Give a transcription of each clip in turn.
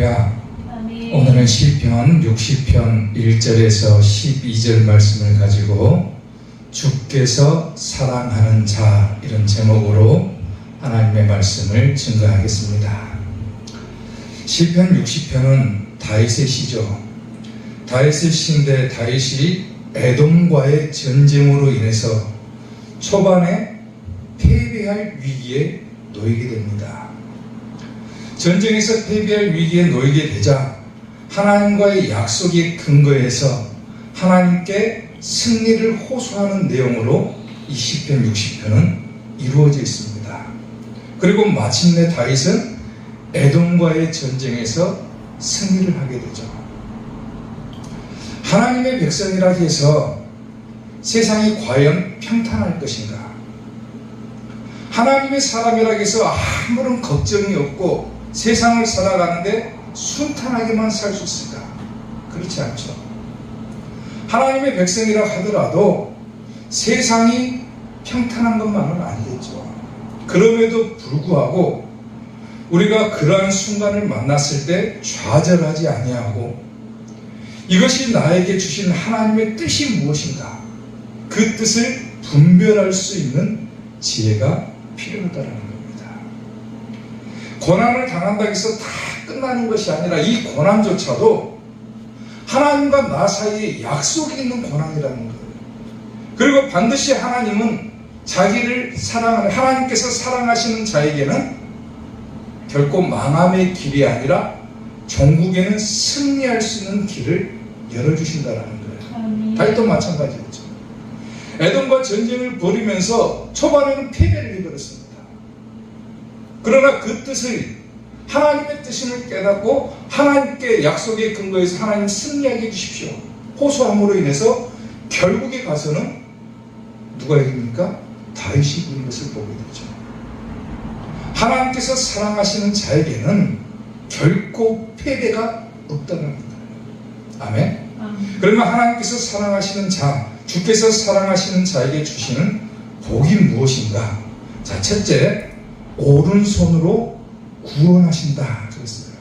할렐루야. 아멘. 오늘은 시편 60편 1절에서 12절 말씀을 가지고 주께서 사랑하는 자, 이런 제목으로 하나님의 말씀을 증거하겠습니다. 시편 60편은 다윗의 시죠. 다윗의 시인데 다윗이 에돔과의 전쟁으로 인해서 초반에 패배할 위기에 놓이게 됩니다. 전쟁에서 패배할 위기에 놓이게 되자 하나님과의 약속에 근거해서 하나님께 승리를 호소하는 내용으로 이 시편 60편은 이루어져 있습니다. 그리고 마침내 다윗은 에돔과의 전쟁에서 승리를 하게 되죠. 하나님의 백성이라 해서 세상이 과연 평탄할 것인가? 하나님의 사람이라 해서 아무런 걱정이 없고 세상을 살아가는데 순탄하게만 살 수 있을까? 그렇지 않죠. 하나님의 백성이라 하더라도 세상이 평탄한 것만은 아니겠죠. 그럼에도 불구하고 우리가 그러한 순간을 만났을 때 좌절하지 아니하고 이것이 나에게 주신 하나님의 뜻이 무엇인가? 그 뜻을 분별할 수 있는 지혜가 필요하다는 겁니다. 고난을 당한다고 해서 다 끝나는 것이 아니라 이 고난조차도 하나님과 나 사이에 약속이 있는 고난이라는 거예요. 그리고 반드시 하나님은 자기를 사랑하는, 하나님께서 사랑하시는 자에게는 결코 망함의 길이 아니라 종국에는 승리할 수 있는 길을 열어주신다는 거예요. 다윗도 마찬가지였죠. 에돔과 전쟁을 벌이면서 초반에는 패배를 해버렸습니다. 그러나 그 뜻을, 하나님의 뜻을 깨닫고 하나님께 약속에 근거해서 하나님 승리하게 해주십시오 호소함으로 인해서 결국에 가서는 누가 이깁니까? 다윗이 이긴 것을 보게 되죠. 하나님께서 사랑하시는 자에게는 결코 패배가 없다는 겁니다. 아멘? 그러면 하나님께서 사랑하시는 자, 주께서 사랑하시는 자에게 주시는 복이 무엇인가? 자, 첫째, 오른손으로 구원하신다 그랬어요.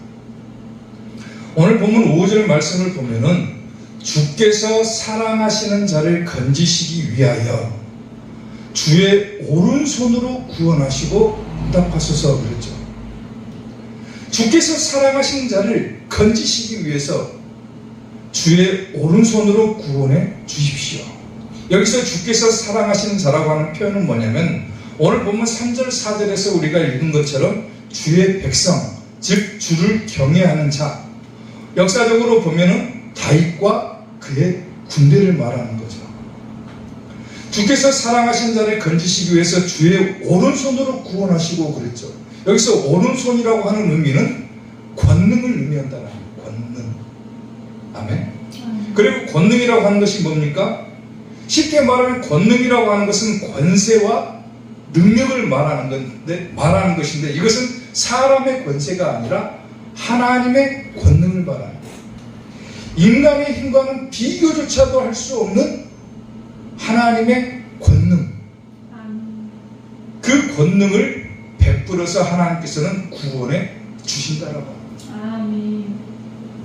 오늘 보면 5절 말씀을 보면은 주께서 사랑하시는 자를 건지시기 위하여 주의 오른손으로 구원하시고 응답하소서 그랬죠. 주께서 사랑하시는 자를 건지시기 위해서 주의 오른손으로 구원해 주십시오. 여기서 주께서 사랑하시는 자라고 하는 표현은 뭐냐면 오늘 보면 3절 4절에서 우리가 읽은 것처럼 주의 백성, 즉 주를 경외하는 자, 역사적으로 보면은 다윗과 그의 군대를 말하는 거죠. 주께서 사랑하신 자를 건지시기 위해서 주의 오른손으로 구원하시고 그랬죠. 여기서 오른손이라고 하는 의미는 권능을 의미한다는 거예요. 권능. 아멘. 그리고 권능이라고 하는 것이 뭡니까? 쉽게 말하면 권능이라고 하는 것은 권세와 능력을 말하는 것인데 이것은 사람의 권세가 아니라 하나님의 권능을 말하는 거예요. 인간의 힘과는 비교조차도 할 수 없는 하나님의 권능, 그 권능을 베풀어서 하나님께서는 구원해 주신다라고 합니다. 아멘.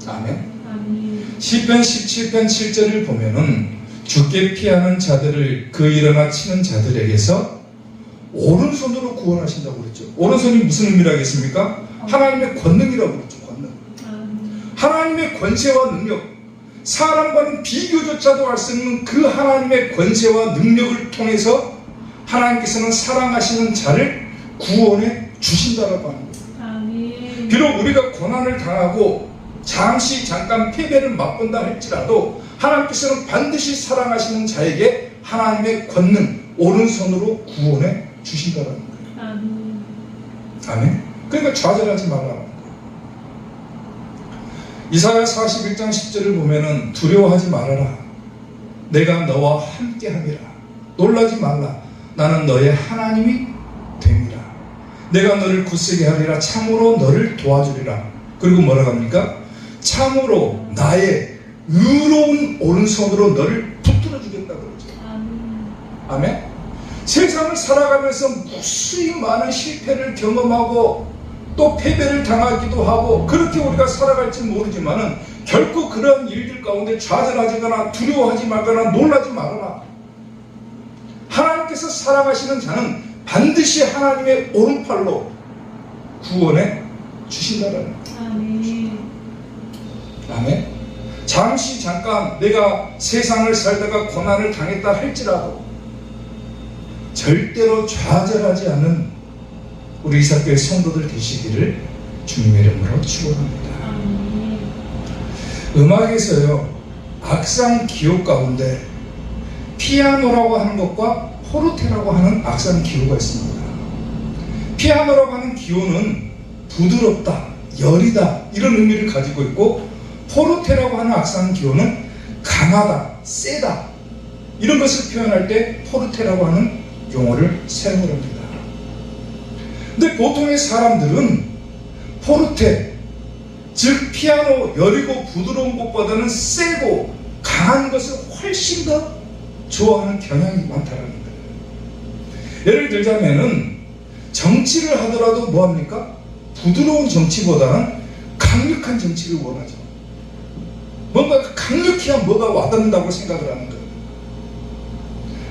아멘. 시편 17편 7절을 보면은 주께 피하는 자들을 그 일어나 치는 자들에게서 오른손으로 구원하신다고 그랬죠. 오른손이 무슨 의미라겠습니까? 하나님의 권능이라고 그랬죠. 권능. 하나님의 권세와 능력, 사람과는 비교조차도 할 수 없는 그 하나님의 권세와 능력을 통해서 하나님께서는 사랑하시는 자를 구원해 주신다라고 하는 거예요. 비록 우리가 고난을 당하고 잠깐 패배를 맛본다 할지라도 하나님께서는 반드시 사랑하시는 자에게 하나님의 권능, 오른손으로 구원해 주신다라는 거예요. 아멘. 그러니까 좌절하지 말라는 거예요. 이사야 41장 10절을 보면은 두려워하지 말아라. 내가 너와 함께 함이라. 놀라지 말라. 나는 너의 하나님이 됨이라. 내가 너를 굳세게 하리라. 참으로 너를 도와주리라. 그리고 뭐라고 합니까? 참으로 나의 의로운 오른손으로 너를 붙들어 주겠다 그러죠. 아멘. 세상을 살아가면서 무수히 많은 실패를 경험하고 또 패배를 당하기도 하고 그렇게 우리가 살아갈지 모르지만은 결코 그런 일들 가운데 좌절하지거나 두려워하지 말거나 놀라지 말아라. 하나님께서 사랑하시는 자는 반드시 하나님의 오른팔로 구원해 주신다라는 거예요. 아멘. 아멘. 잠깐 내가 세상을 살다가 고난을 당했다 할지라도 절대로 좌절하지 않는 우리 이사교회 성도들 되시기를 주님의 이름으로 축원합니다. 아멘. 음악에서요, 악상 기호 가운데 피아노라고 하는 것과 포르테라고 하는 악상 기호가 있습니다. 피아노라고 하는 기호는 부드럽다, 여리다 이런 의미를 가지고 있고, 포르테라고 하는 악상 기호는 강하다, 세다 이런 것을 표현할 때 포르테라고 하는 용어를 사용을 합니다. 근데 보통의 사람들은 포르테, 즉 피아노 여리고 부드러운 것보다는 세고 강한 것을 훨씬 더 좋아하는 경향이 많다는 거예요. 예를 들자면은 정치를 하더라도 뭐합니까? 부드러운 정치보다는 강력한 정치를 원하죠. 뭔가 강력해야 뭐가 와닿는다고 생각을 하는 거예요.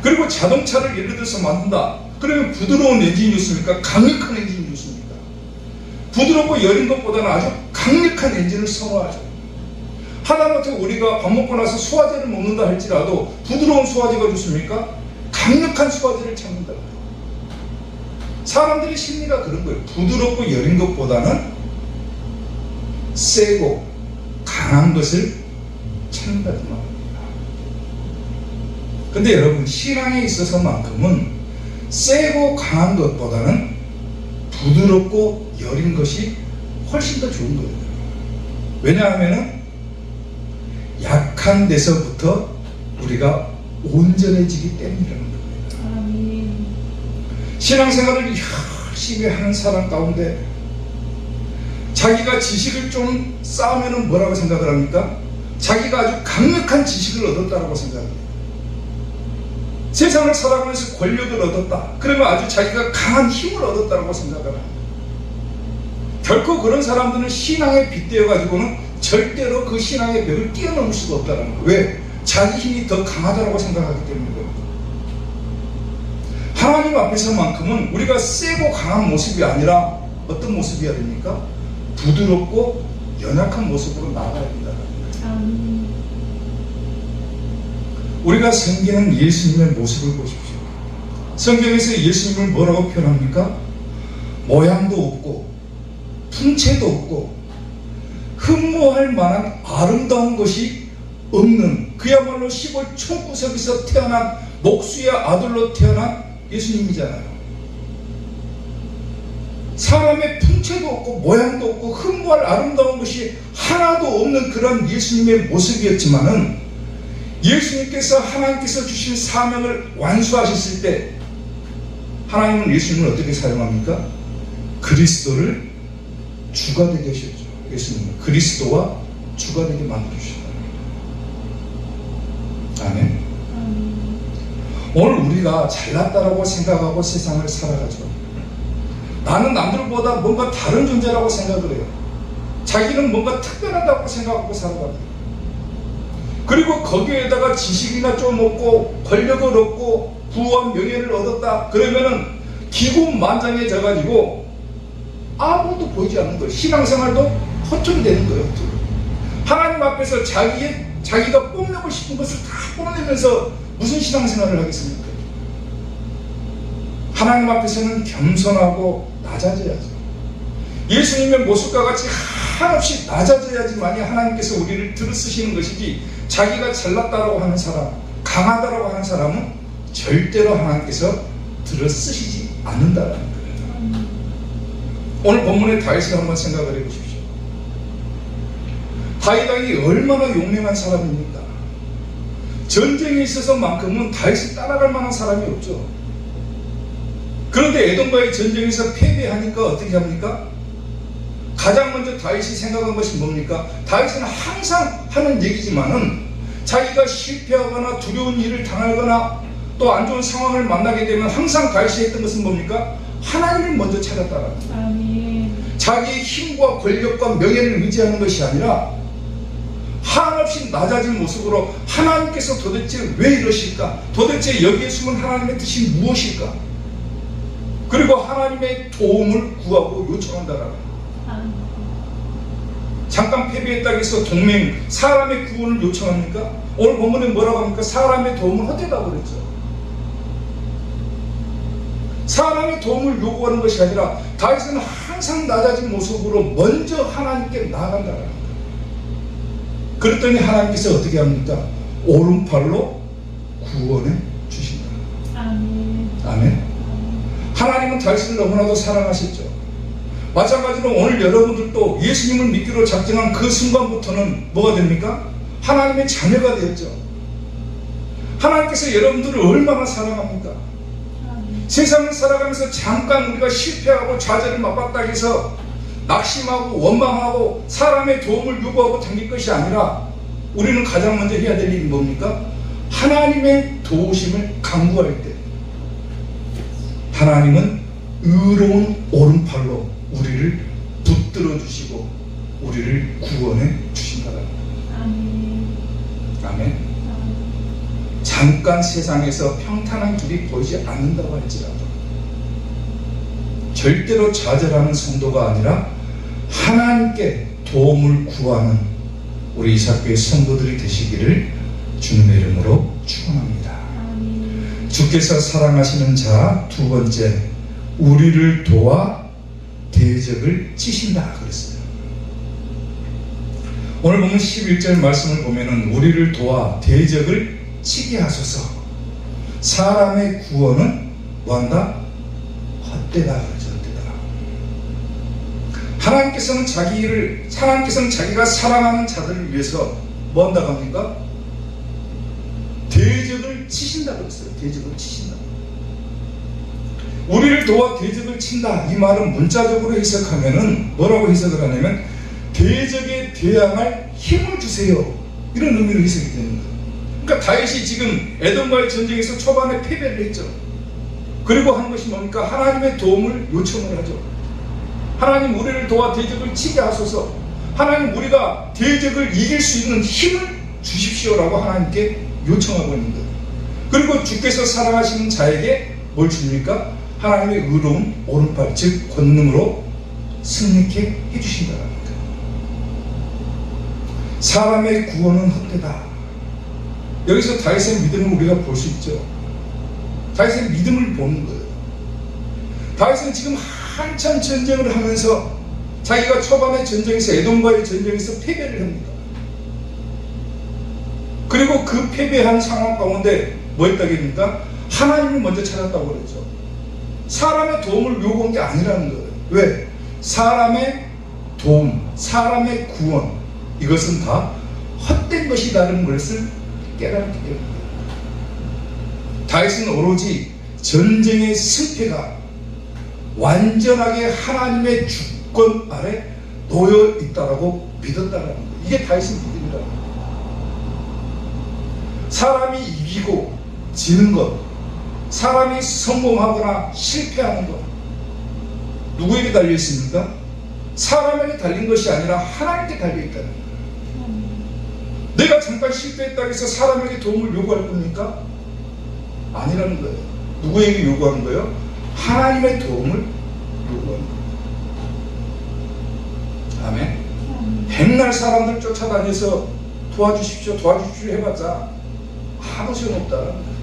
그리고 자동차를 예를 들어서 만든다. 그러면 부드러운 엔진이 좋습니까? 강력한 엔진이 좋습니까? 부드럽고 여린 것보다는 아주 강력한 엔진을 선호하죠. 하다못해 우리가 밥 먹고 나서 소화제를 먹는다 할지라도 부드러운 소화제가 좋습니까? 강력한 소화제를 찾는다. 사람들의 심리가 그런 거예요. 부드럽고 여린 것보다는 세고 강한 것을 찾는다는 말입니다. 근데 여러분, 신앙에 있어서만큼은 세고 강한 것보다는 부드럽고 여린 것이 훨씬 더 좋은 거예요. 왜냐하면 약한 데서부터 우리가 온전해지기 때문이라는 거예요. 아멘. 신앙생활을 열심히 하는 사람 가운데 자기가 지식을 좀 쌓으면 뭐라고 생각을 합니까? 자기가 아주 강력한 지식을 얻었다고 생각해요. 세상을 살아가면서 권력을 얻었다. 그러면 아주 자기가 강한 힘을 얻었다고 생각을 합니다. 결코 그런 사람들은 신앙에 빗대어 가지고는 절대로 그 신앙의 벽을 뛰어넘을 수가 없다는 거예요. 왜? 자기 힘이 더 강하다고 생각하기 때문이에요. 하나님 앞에서만큼은 우리가 세고 강한 모습이 아니라 어떤 모습이어야 됩니까? 부드럽고 연약한 모습으로 나아가야 된다. 아멘. 우리가 섬기는 예수님의 모습을 보십시오. 성경에서 예수님을 뭐라고 표현합니까? 모양도 없고 풍채도 없고 흠모할 만한 아름다운 것이 없는, 그야말로 시골 총구석에서 태어난 목수의 아들로 태어난 예수님이잖아요. 사람의 풍채도 없고 모양도 없고 흠모할 아름다운 것이 하나도 없는 그런 예수님의 모습이었지만은, 예수님께서 하나님께서 주신 사명을 완수하셨을 때 하나님은 예수님을 어떻게 사용합니까? 그리스도를 주가 되게 하셨죠. 예수님은 그리스도와 주가 되게 만들어주셨다. 아멘. 오늘 우리가 잘났다라고 생각하고 세상을 살아가죠. 나는 남들보다 뭔가 다른 존재라고 생각을 해요. 자기는 뭔가 특별하다고 생각하고 살아갑니다. 그리고 거기에다가 지식이나 좀 얻고 권력을 얻고 부와 명예를 얻었다 그러면은 기고만장해져 가지고 아무것도 보이지 않는 거예요. 신앙생활도 허점이 되는 거예요. 하나님 앞에서 자기가 뽐내고 싶은 것을 다 뽐내면서 무슨 신앙생활을 하겠습니까? 하나님 앞에서는 겸손하고 낮아져야죠. 예수님의 모습과 같이 한없이 낮아져야지만이 하나님께서 우리를 들어쓰시는 것이지, 자기가 잘났다라고 하는 사람, 강하다라고 하는 사람은 절대로 하나님께서 들어쓰시지 않는다라는 거예요. 오늘 본문의 다윗을 한번 생각을 해보십시오. 다윗 왕이 얼마나 용맹한 사람입니까? 전쟁에 있어서만큼은 다윗을 따라갈 만한 사람이 없죠. 그런데 에돔과의 전쟁에서 패배하니까 어떻게 합니까? 가장 먼저 다윗이 생각한 것이 뭡니까? 다윗은 항상 하는 얘기지만은 자기가 실패하거나 두려운 일을 당하거나 또 안 좋은 상황을 만나게 되면 항상 다윗이 했던 것은 뭡니까? 하나님을 먼저 찾았다라는 거예요. 아멘. 자기의 힘과 권력과 명예를 의지하는 것이 아니라 한없이 낮아진 모습으로 하나님께서 도대체 왜 이러실까? 도대체 여기에 숨은 하나님의 뜻이 무엇일까? 그리고 하나님의 도움을 구하고 요청한다라는 거예요. 잠깐 패배했다고 해서 동맹, 사람의 구원을 요청합니까? 오늘 본문에 뭐라고 합니까? 사람의 도움은 헛되다고 그랬죠. 사람의 도움을 요구하는 것이 아니라 다윗은 항상 낮아진 모습으로 먼저 하나님께 나아간다는 거예요. 그랬더니 하나님께서 어떻게 합니까? 오른팔로 구원해 주신다. 아멘. 아멘. 하나님은 다윗을 너무나도 사랑하셨죠. 마찬가지로 오늘 여러분들도 예수님을 믿기로 작정한 그 순간부터는 뭐가 됩니까? 하나님의 자녀가 되었죠. 하나님께서 여러분들을 얼마나 사랑합니까? 세상을 살아가면서 잠깐 우리가 실패하고 좌절을 맛봤다 해서 낙심하고 원망하고 사람의 도움을 요구하고 다닐 것이 아니라 우리는 가장 먼저 해야 될 일이 뭡니까? 하나님의 도우심을 간구할 때 하나님은 의로운 오른팔로 우리를 붙들어 주시고 우리를 구원해 주신다는 거예요. 아멘. 아멘. 잠깐 세상에서 평탄한 길이 보이지 않는다고 할지라도 절대로 좌절하는 성도가 아니라 하나님께 도움을 구하는 우리 이삭교회 성도들이 되시기를 주님의 이름으로 축원합니다. 아멘. 주께서 사랑하시는 자 두 번째, 우리를 도와 대적을 치신다 그랬어요. 오늘 보면 11절 말씀을 보면은 우리를 도와 대적을 치게 하소서. 사람의 구원은 뭐한다? 헛되다 그러죠. 헛되다. 하나님께서는 자기가 사랑하는 자들을 위해서 뭐 한다고 합니까? 대적을 치신다 그랬어요. 대적을 치신다. 우리를 도와 대적을 친다. 이 말은 문자적으로 해석하면은 뭐라고 해석을 하냐면 대적에 대항할 힘을 주세요. 이런 의미로 해석이 되는 거예요. 그러니까 다윗이 지금 에돔과의 전쟁에서 초반에 패배를 했죠. 그리고 하는 것이 뭡니까? 하나님의 도움을 요청을 하죠. 하나님 우리를 도와 대적을 치게 하소서. 하나님 우리가 대적을 이길 수 있는 힘을 주십시오라고 하나님께 요청하고 있는 거예요. 그리고 주께서 사랑하시는 자에게 뭘 줍니까? 하나님의 의로운 오른팔, 즉 권능으로 승리케 해주신다는 거예요. 사람의 구원은 헛되다. 여기서 다윗의 믿음을 우리가 볼 수 있죠. 다윗의 믿음을 보는 거예요. 다윗은 지금 한참 전쟁을 하면서 자기가 초반의 전쟁에서 에돔과의 전쟁에서 패배를 합니다. 그리고 그 패배한 상황 가운데 뭐 했다겠습니까? 하나님을 먼저 찾았다고 그랬죠. 사람의 도움을 요구한 게 아니라는 거예요. 왜? 사람의 도움, 사람의 구원, 이것은 다 헛된 것이라는 것을 깨닫게 됩니다. 다윗은 오로지 전쟁의 승패가 완전하게 하나님의 주권 아래 놓여 있다라고 믿었다라는 거예요. 이게 다윗의 믿음이라는 거예요. 사람이 이기고 지는 것, 사람이 성공하거나 실패하는 것, 누구에게 달려 있습니까? 사람에게 달린 것이 아니라 하나님께 달려 있다는 거예요. 내가 잠깐 실패했다고 해서 사람에게 도움을 요구할 겁니까? 아니라는 거예요. 누구에게 요구하는 거예요? 하나님의 도움을 요구하는 거예요. 아멘. 백날 사람들 쫓아다녀서 도와주십시오 해봤자 아무 소용없다는 거예요.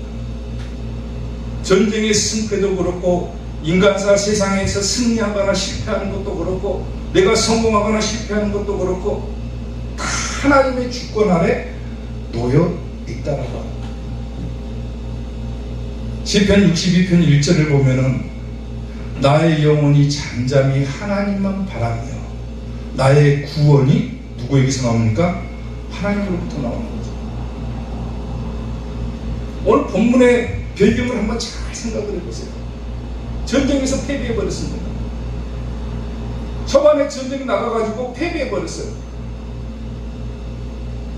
전쟁의 승패도 그렇고 인간사 세상에서 승리하거나 실패하는 것도 그렇고 내가 성공하거나 실패하는 것도 그렇고 다 하나님의 주권 아래 놓여 있다라고 합니다. 시편 62편 1절을 보면은 나의 영혼이 잠잠히 하나님만 바라며 나의 구원이 누구에게서 나옵니까? 하나님으로부터 나오는 거죠. 오늘 본문의 배경을 한번 잘 생각을 해보세요. 전쟁에서 패배해버렸습니다. 초반에 전쟁이 나가가지고 패배해버렸어요.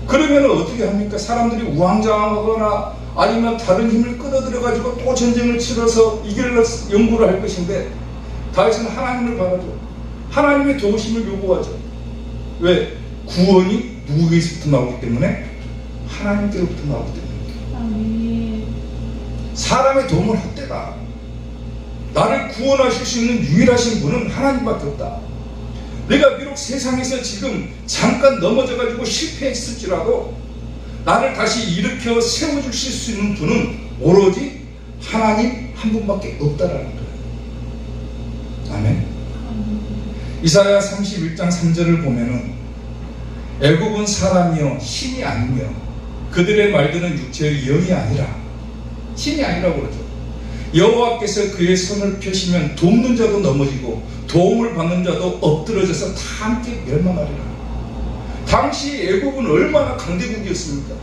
그러면 어떻게 합니까? 사람들이 우왕좌왕하거나 아니면 다른 힘을 끌어들여가지고 또 전쟁을 치러서 이기려고 연구를 할 것인데 다윗은 하나님을 바라죠. 하나님의 도우심을 요구하죠. 왜? 구원이 누구에게서부터 나오기 때문에? 하나님께로부터 나오기 때문에. 아멘. 사람의 도움은 헛되다. 나를 구원하실 수 있는 유일하신 분은 하나님밖에 없다. 내가 비록 세상에서 지금 잠깐 넘어져가지고 실패했을지라도 나를 다시 일으켜 세워주실 수 있는 분은 오로지 하나님 한 분밖에 없다라는 거예요. 아멘. 이사야 31장 3절을 보면은 애굽은 사람이요 신이 아니며 그들의 말들은 육체의 영이 아니라 신이 아니라고 그러죠. 여호와께서 그의 손을 펴시면 돕는 자도 넘어지고 도움을 받는 자도 엎드러져서 다 함께 멸망하리라. 당시 애굽은 얼마나 강대국이었습니까?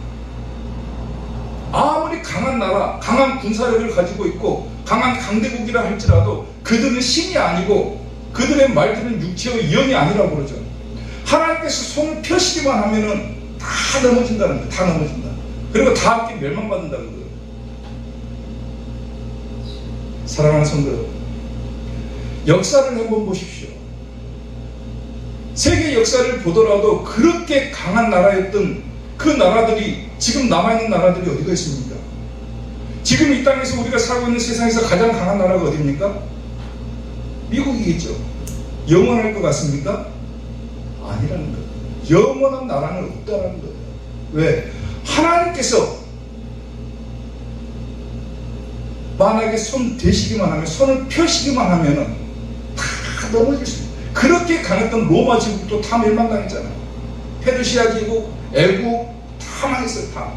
아무리 강한 나라, 강한 군사력을 가지고 있고 강한 강대국이라 할지라도 그들은 신이 아니고 그들의 말들은 육체의 영이 아니라고 그러죠. 하나님께서 손을 펴시기만 하면은 다 넘어진다는 거예요. 다 넘어진다. 그리고 다 함께 멸망받는다는 거예요. 사랑하는 성도 여러분, 역사를 한번 보십시오. 세계 역사를 보더라도 그렇게 강한 나라였던 그 나라들이 지금 남아있는 나라들이 어디가 있습니까? 지금 이 땅에서 우리가 살고 있는 세상에서 가장 강한 나라가 어디입니까? 미국이겠죠. 영원할 것 같습니까? 아니라는 거예요. 영원한 나라는 없다라는 거예요. 왜? 하나님께서 만약에 손 대시기만 하면, 손을 펴시기만 하면은 다 넘어질 수 있어요. 그렇게 강했던 로마 제국도 다 멸망당했잖아요. 페르시아 제국, 애국 다 망했어요. 다.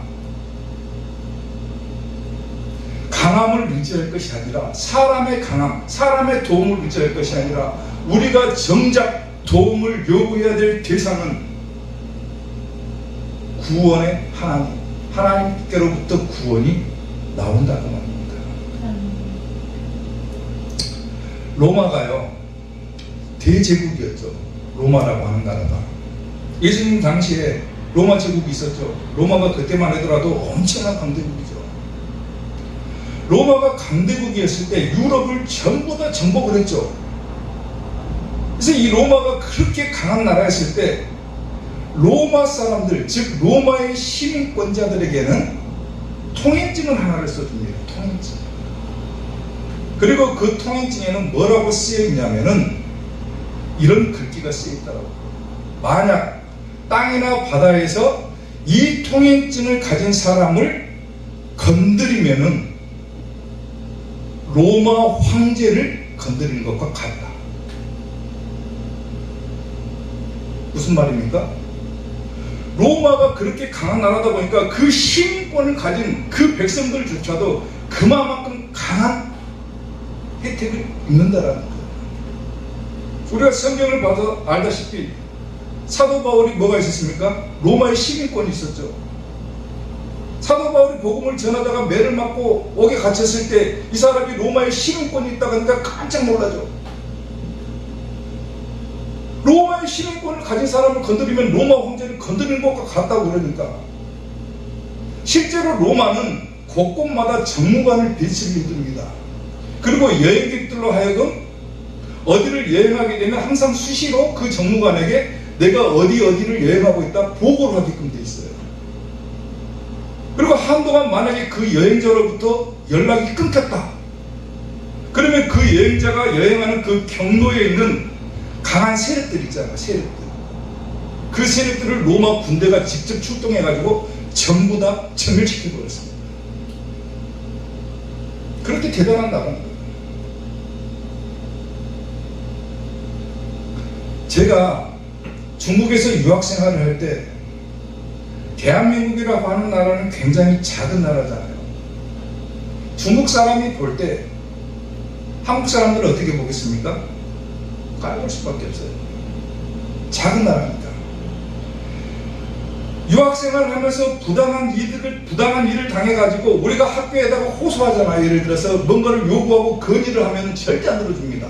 강함을 의지할 것이 아니라 사람의 강함, 사람의 도움을 의지할 것이 아니라 우리가 정작 도움을 요구해야 될 대상은 구원의 하나님, 하나님께로부터 구원이 나온다고 합니다. 로마가요 대제국이었죠. 로마라고 하는 나라가. 예수님 당시에 로마 제국이 있었죠. 로마가 그때만 하더라도 엄청난 강대국이죠. 로마가 강대국이었을 때 유럽을 전부 다 정복을 했죠. 그래서 이 로마가 그렇게 강한 나라였을 때 로마 사람들, 즉 로마의 시민권자들에게는 통행증을 하나를 써줍니다. 통행증. 그리고 그 통행증에는 뭐라고 쓰여 있냐면은 이런 글귀가 쓰여 있더라고요. 만약 땅이나 바다에서 이 통행증을 가진 사람을 건드리면은 로마 황제를 건드리는 것과 같다. 무슨 말입니까? 로마가 그렇게 강한 나라다 보니까 그 시민권을 가진 그 백성들조차도 그만큼 강한 혜택을 입는다라는 거예요. 우리가 성경을 봐서 알다시피 사도 바울이 뭐가 있었습니까? 로마의 시민권이 있었죠. 사도 바울이 복음을 전하다가 매를 맞고 옥에 갇혔을 때 이 사람이 로마의 시민권이 있다고 하니까 깜짝 놀라죠. 로마의 시민권을 가진 사람을 건드리면 로마 황제를 건드리는 것과 같다고 그러니까. 실제로 로마는 곳곳마다 정무관을 배치를 해둡니다. 그리고 여행객들로 하여금 어디를 여행하게 되면 항상 수시로 그 정무관에게 내가 어디를 여행하고 있다 보고를 하게끔 돼 있어요. 그리고 한동안 만약에 그 여행자로부터 연락이 끊겼다. 그러면 그 여행자가 여행하는 그 경로에 있는 강한 세력들 있잖아요. 세력들. 그 세력들을 로마 군대가 직접 출동해가지고 전부 다 전멸시켜버렸습니다. 그렇게 대단한 나라는 거예요. 제가 중국에서 유학 생활을 할 때 대한민국이라고 하는 나라는 굉장히 작은 나라잖아요. 중국 사람이 볼 때 한국 사람들은 어떻게 보겠습니까? 깔볼 수밖에 없어요. 작은 나라니까. 유학생활을 하면서 부당한 일을 당해가지고 우리가 학교에다가 호소하잖아요. 예를 들어서 뭔가를 요구하고 건의를 하면 절대 안 들어줍니다.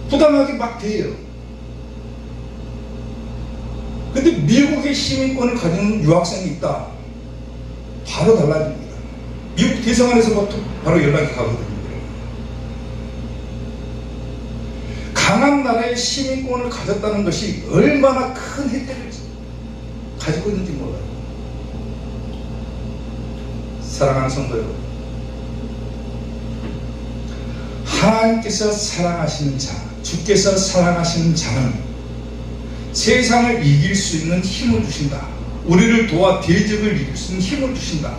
부당하게 막 돼요. 근데 미국의 시민권을 가진 유학생이 있다. 바로 달라집니다. 미국 대사관에서부터 바로 연락이 가거든요. 강한 나라의 시민권을 가졌다는 것이 얼마나 큰 혜택을 가지고 있는지 몰라요. 사랑하는 성도 여러분, 하나님께서 사랑하시는 자, 주께서 사랑하시는 자는 세상을 이길 수 있는 힘을 주신다. 우리를 도와 대적을 이길 수 있는 힘을 주신다.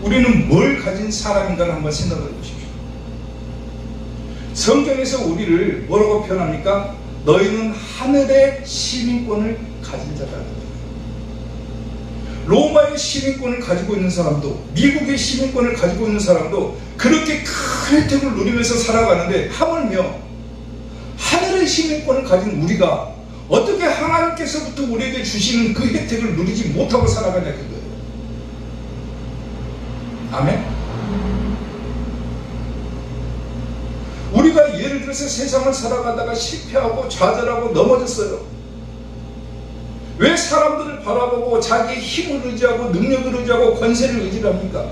우리는 뭘 가진 사람인가를 한번 생각해 보십시오. 성경에서 우리를 뭐라고 표현합니까? 너희는 하늘의 시민권을 가진 자다. 로마의 시민권을 가지고 있는 사람도, 미국의 시민권을 가지고 있는 사람도 그렇게 큰 혜택을 누리면서 살아가는데, 하물며 하늘의 시민권을 가진 우리가 어떻게 하나님께서부터 우리에게 주시는 그 혜택을 누리지 못하고 살아가냐, 그거예요. 아멘? 우리가 예를 들어서 세상을 살아가다가 실패하고 좌절하고 넘어졌어요. 왜 사람들을 바라보고 자기의 힘을 의지하고 능력을 의지하고 권세를 의지합니까?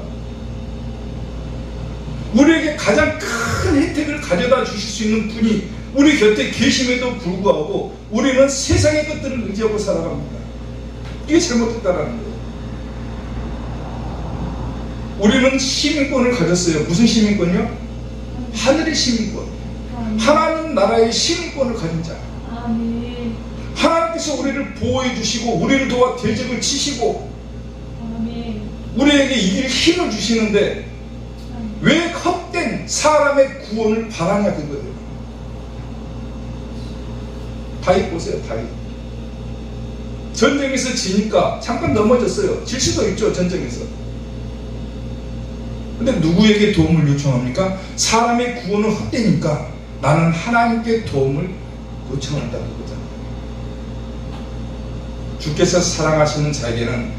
우리에게 가장 큰 혜택을 가져다 주실 수 있는 분이 우리 곁에 계심에도 불구하고 우리는 세상의 것들을 의지하고 살아갑니다. 이게 잘못됐다는 거예요. 우리는 시민권을 가졌어요. 무슨 시민권이요? 하늘의 시민권. 하나님 나라의 시민권을 가진 자. 아멘. 하나님께서 우리를 보호해 주시고 우리를 도와 대적을 치시고 아멘. 우리에게 이길 힘을 주시는데 왜 헛된 사람의 구원을 바라냐, 그거예요. 다윗 보세요. 다윗 전쟁에서 지니까 잠깐 넘어졌어요. 질 수도 있죠, 전쟁에서. 근데 누구에게 도움을 요청합니까? 사람의 구원은 헛되니까 나는 하나님께 도움을 요청한다는 거잖아요. 주께서 사랑하시는 자에게는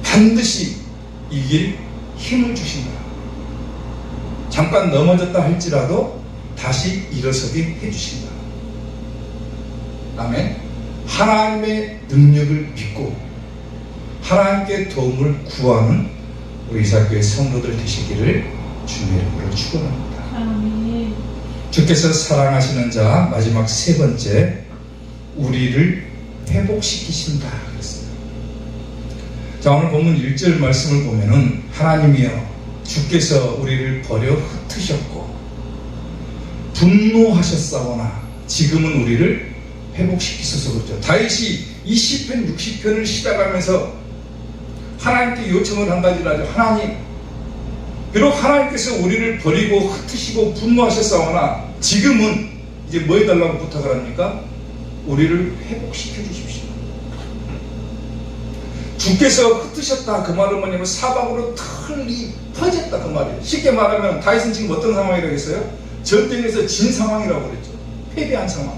반드시 이길 힘을 주신다. 잠깐 넘어졌다 할지라도 다시 일어서게 해주신다. 아멘. 하나님의 능력을 믿고 하나님께 도움을 구하는 우리 이사교회 성도들 되시기를 주님의 이름으로 축원합니다. 아멘. 주께서 사랑하시는 자, 마지막 세 번째, 우리를 회복시키신다 그랬어요. 자, 오늘 본문 1절 말씀을 보면은 하나님이여 주께서 우리를 버려 흩으셨고 분노하셨사오나 지금은 우리를 회복시키소서 그렇죠. 다윗이 이 시편 60편을 시작하면서 하나님께 요청을 한 가지를 하죠. 하나님, 비록 하나님께서 우리를 버리고 흩으시고 분노하셨사오나 지금은 이제 뭐 해달라고 부탁을 합니까? 우리를 회복시켜 주십시오. 주께서 흩으셨다 그 말은 뭐냐면 사방으로 털이 퍼졌다 그 말이에요. 쉽게 말하면 다윗은 지금 어떤 상황이라고 했어요? 전쟁에서 진 상황이라고 그랬죠. 패배한 상황.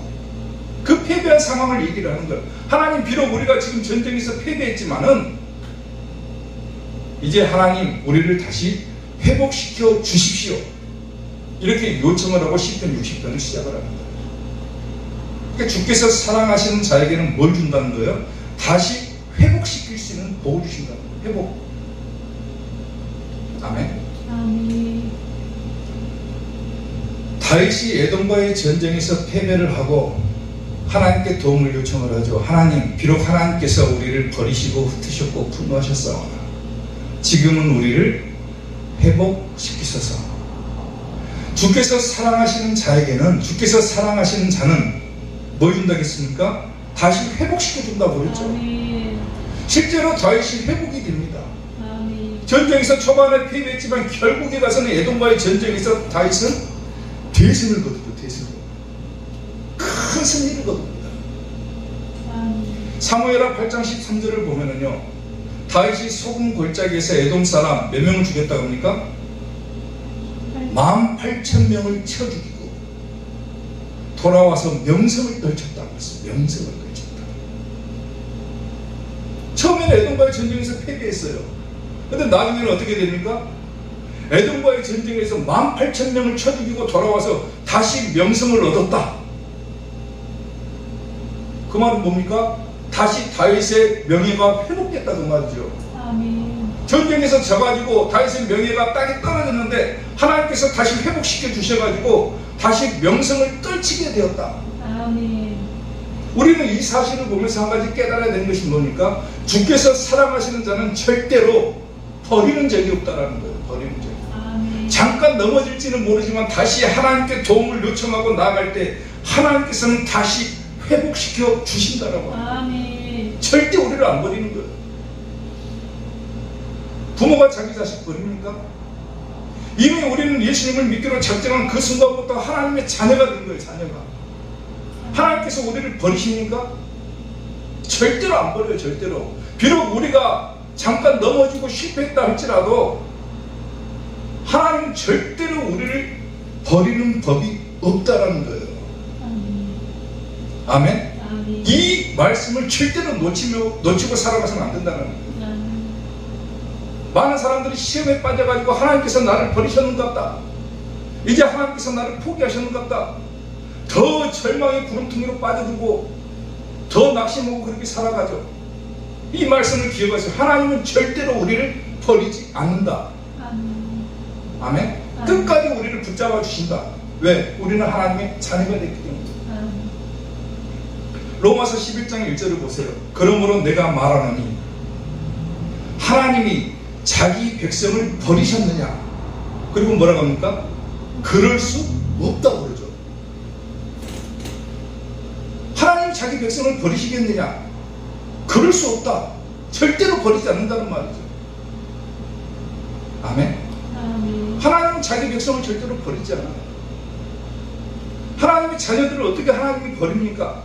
그 패배한 상황을 얘기를 하는 거예요. 하나님, 비록 우리가 지금 전쟁에서 패배했지만은 이제 하나님 우리를 다시 회복시켜 주십시오. 이렇게 요청을 하고 시편 60편을 시작을 하는 거예요. 그러니까 주께서 사랑하시는 자에게는 뭘 준다는 거예요? 다시 회복시킬 수 있는 복을 주신다는 거예요. 회복. 아멘. 아멘. 다윗이 에돔과의 전쟁에서 패배를 하고 하나님께 도움을 요청을 하죠. 하나님, 비록 하나님께서 우리를 버리시고 흩으셨고 분노하셨사오나 지금은 우리를 회복시키소서. 주께서 사랑하시는 자에게는, 주께서 사랑하시는 자는 뭐 준다겠습니까? 다시 회복시켜 준다고 그랬죠. 아멘. 실제로 다윗이 회복이 됩니다. 아멘. 전쟁에서 초반에 패배했지만 결국에 가서는 에돔과의 전쟁에서 다윗은 대승을 거두죠. 대승을. 큰 승리를 거둡니다. 아멘. 사무엘하 8장 13절을 보면은요, 다윗이 소금 골짜기에서 에돔 사람 몇 명을 죽였다고 합니까? 18,000명을 쳐 죽이고 돌아와서 명성을 떨쳤다고 했어요. 명성을 떨쳤다. 처음에는 에돔과의 전쟁에서 패배했어요. 근데 나중에는 어떻게 됩니까? 에돔과의 전쟁에서 18,000명을 쳐 죽이고 돌아와서 다시 명성을 얻었다. 그 말은 뭡니까? 다시 다윗의 명예가 회복됐다는 말이죠. 아멘. 전쟁에서 져가지고 다윗의 명예가 땅에 떨어졌는데 하나님께서 다시 회복시켜 주셔가지고 다시 명성을 떨치게 되었다. 아멘. 우리는 이 사실을 보면서 한 가지 깨달아야 되는 것이 뭡니까? 주께서 사랑하시는 자는 절대로 버리는 적이 없다라는 거예요. 버리는 적이. 아멘. 잠깐 넘어질지는 모르지만 다시 하나님께 도움을 요청하고 나아갈 때 하나님께서는 다시 회복시켜 주신다라고 합니다. 아멘. 절대 우리를 안 버리는 거예요. 부모가 자기 자식 버립니까? 이미 우리는 예수님을 믿기로 작정한 그 순간부터 하나님의 자녀가 된 거예요. 자녀가. 하나님께서 우리를 버리십니까? 절대로 안 버려요. 절대로. 비록 우리가 잠깐 넘어지고 실패했다 할지라도 하나님은 절대로 우리를 버리는 법이 없다라는 거예요. 아멘. 아멘? 아멘. 이 말씀을 절대로 놓치고 살아가서는 안 된다는 거예요. 많은 사람들이 시험에 빠져가지고 하나님께서 나를 버리셨는갑다. 이제 하나님께서 나를 포기하셨는갑다. 더 절망의 구름통으로 빠져들고 더 낙심하고 그렇게 살아가죠. 이 말씀을 기억하세요. 하나님은 절대로 우리를 버리지 않는다. 아멘? 끝까지 우리를 붙잡아 주신다. 왜? 우리는 하나님의 자녀가 됐기 때문에. 로마서 11장 1절을 보세요. 그러므로 내가 말하노니 하나님이 자기 백성을 버리셨느냐? 그리고 뭐라고 합니까? 그럴 수 없다고 그러죠. 하나님 자기 백성을 버리시겠느냐? 그럴 수 없다. 절대로 버리지 않는다는 말이죠. 아멘? 아멘. 하나님은 자기 백성을 절대로 버리지 않아요. 하나님의 자녀들을 어떻게 하나님이 버립니까?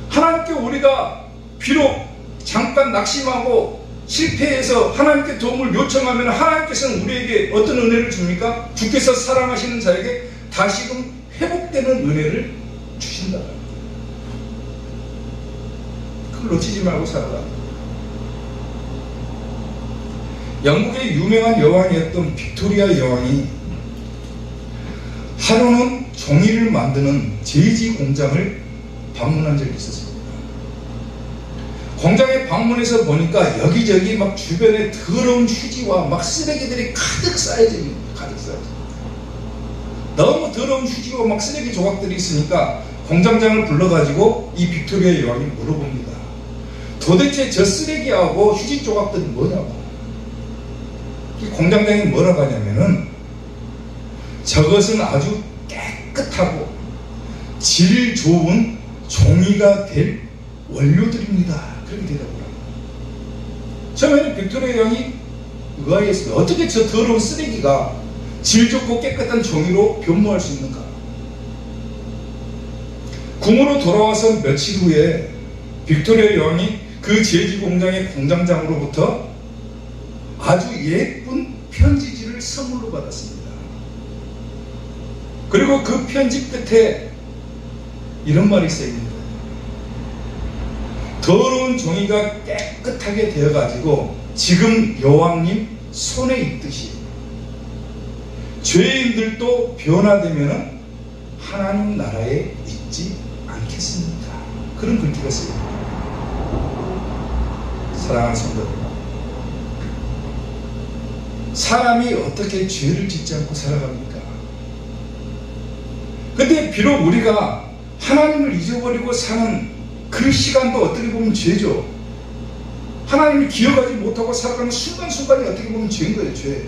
하나님께 우리가 비록 잠깐 낙심하고 실패해서 하나님께 도움을 요청하면 하나님께서는 우리에게 어떤 은혜를 줍니까? 주께서 사랑하시는 자에게 다시금 회복되는 은혜를 주신다. 그걸 놓치지 말고 살아라. 영국의 유명한 여왕이었던 빅토리아 여왕이 하루는 종이를 만드는 제지 공장을 방문한 적이 있었습니다. 공장에 방문해서 보니까 여기저기 막 주변에 더러운 휴지와 막 쓰레기들이 가득 쌓여집니다. 가득 쌓여집니다. 너무 더러운 휴지와 막 쓰레기 조각들이 있으니까 공장장을 불러가지고 이 빅토리아 여왕이 물어봅니다. 도대체 저 쓰레기하고 휴지 조각들이 뭐냐고. 이 공장장이 뭐라고 하냐면은 저것은 아주 깨끗하고 질 좋은 종이가 될 원료들입니다. 그렇게 대답을 합니다. 처음에는 빅토리아 여왕이 의아했습니다. 어떻게 저 더러운 쓰레기가 질 좋고 깨끗한 종이로 변모할 수 있는가? 궁으로 돌아와서 며칠 후에 빅토리아 여왕이 그 제지 공장의 공장장으로부터 아주 예쁜 편지지를 선물로 받았습니다. 그리고 그 편지 끝에 이런 말이 써있습니다. 더러운 종이가 깨끗하게 되어가지고 지금 여왕님 손에 있듯이 죄인들도 변화되면 하나님 나라에 있지 않겠습니까? 그런 글귀가 쓰여있습니다. 사랑하는 성도들, 사람이 어떻게 죄를 짓지 않고 살아갑니까? 근데 비록 우리가 하나님을 잊어버리고 사는 그 시간도 어떻게 보면 죄죠. 하나님을 기억하지 못하고 살아가는 순간순간이 어떻게 보면 죄인 거예요. 죄.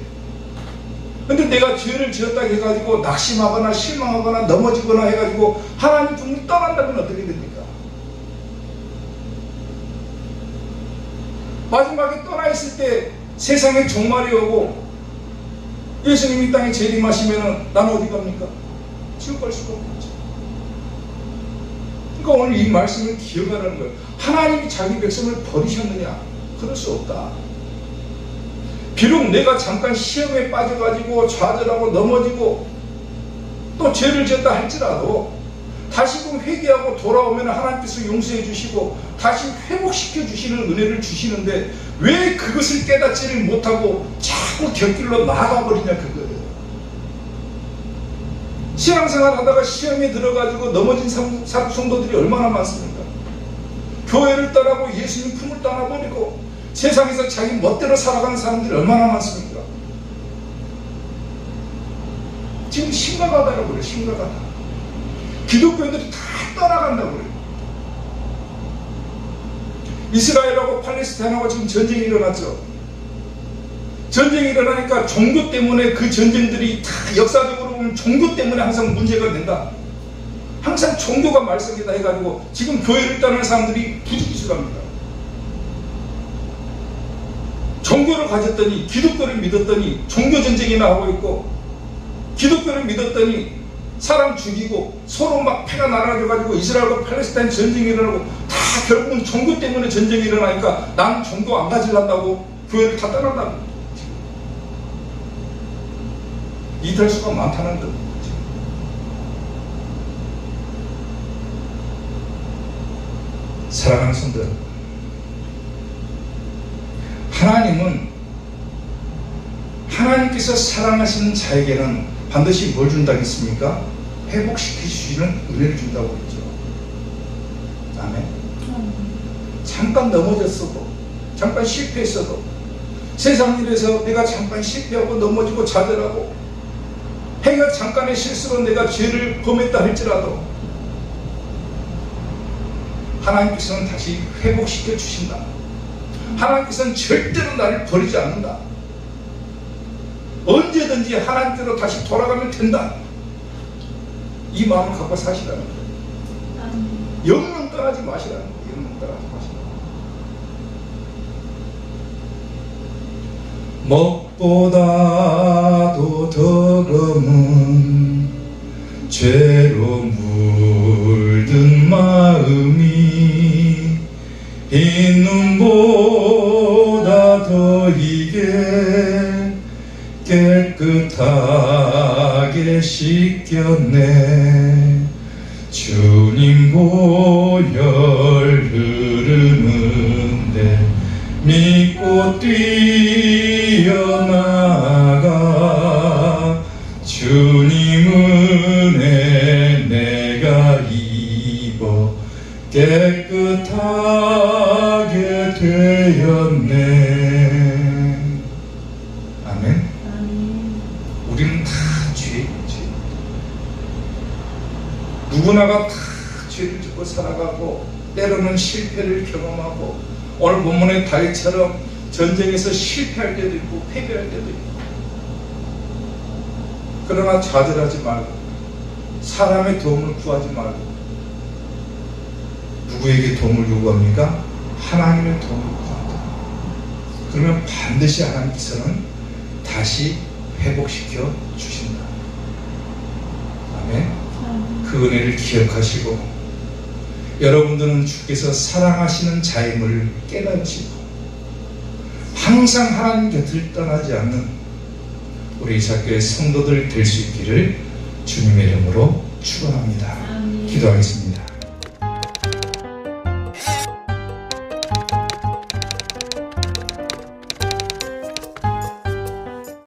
근데 내가 죄를 지었다 해가지고 낙심하거나 실망하거나 넘어지거나 해가지고 하나님 분이 떠난다면 어떻게 됩니까? 마지막에 떠나 있을 때 세상에 종말이 오고 예수님이 땅에 재림하시면 나는 어디 갑니까? 지옥 갈 수가 없죠. 그러니까 오늘 이 말씀을 기억하라는 거예요. 하나님이 자기 백성을 버리셨느냐? 그럴 수 없다. 비록 내가 잠깐 시험에 빠져가지고 좌절하고 넘어지고 또 죄를 지었다 할지라도 다시금 회개하고 돌아오면 하나님께서 용서해 주시고 다시 회복시켜 주시는 은혜를 주시는데 왜 그것을 깨닫지를 못하고 자꾸 곁길로 나아가 버리냐 그거예요. 신앙생활 하다가 시험에 들어가지고 넘어진 성도들이 얼마나 많습니까? 교회를 떠나고 예수님 품을 떠나버리고 세상에서 자기 멋대로 살아가는 사람들이 얼마나 많습니까? 지금 심각하다고 그래요. 심각하다. 기독교인들이 다 떠나간다고 그래요. 이스라엘하고 팔레스타인하고 지금 전쟁이 일어났죠. 전쟁이 일어나니까 종교 때문에 그 전쟁들이 다 역사적으로 보면 종교 때문에 항상 문제가 된다. 항상 종교가 말썽이다 해가지고 지금 교회를 떠나는 사람들이 부지기수합니다. 종교를 가졌더니 기독교를 믿었더니 종교 전쟁이나 하고 있고, 기독교를 믿었더니 사람 죽이고 서로 막 패가 날아가지고 이스라엘과 팔레스타인 전쟁이 일어나고 다 결국은 종교 때문에 전쟁이 일어나니까 나는 종교 안 가질란다고 교회를 다 떠난다고. 이럴 수가 많다는 겁니다. 사랑하는 성도들, 하나님께서 사랑하시는 자에게는 반드시 뭘 준다고 했습니까? 회복시켜주시는 은혜를 준다고 했죠. 아멘. 잠깐 넘어졌어도, 잠깐 실패했어도, 세상 일에서 내가 잠깐 실패하고 넘어지고 좌절하고, 행여 잠깐의 실수로 내가 죄를 범했다 할지라도 하나님께서는 다시 회복시켜 주신다. 하나님께서는 절대로 나를 버리지 않는다. 언제든지 하나님께로 다시 돌아가면 된다. 이 마음을 갖고 사시라는 거예요. 영영 떠나지 마시라는 거예요. 영영 떠나지 마시라는 거예요. 먹보다도 더 검은 죄로 물든 마음이 흰 눈보다 더 이게 깨끗하게 씻겼네. 주님 보혈 흐르는데 믿고 뛰어나가. 주님 은혜 내가 입어 깨끗하게 되었네. 아멘. 우리는 다 죄. 누구나가 다 죄를 짓고 살아가고 때로는 실패를 경험하고, 오늘 본문의 다윗처럼 전쟁에서 실패할 때도 있고 패배할 때도 있고. 그러나 좌절하지 말고 사람의 도움을 구하지 말고, 누구에게 도움을 요구합니까? 하나님의 도움을 구한다. 그러면 반드시 하나님께서는 다시 회복시켜 주신다. 아멘. 그 은혜를 기억하시고, 여러분들은 주께서 사랑하시는 자임을 깨닫시고 항상 하나님 곁을 떠나지 않는 우리 이사교회 성도들 될 수 있기를 주님의 이름으로 축원합니다. 기도하겠습니다.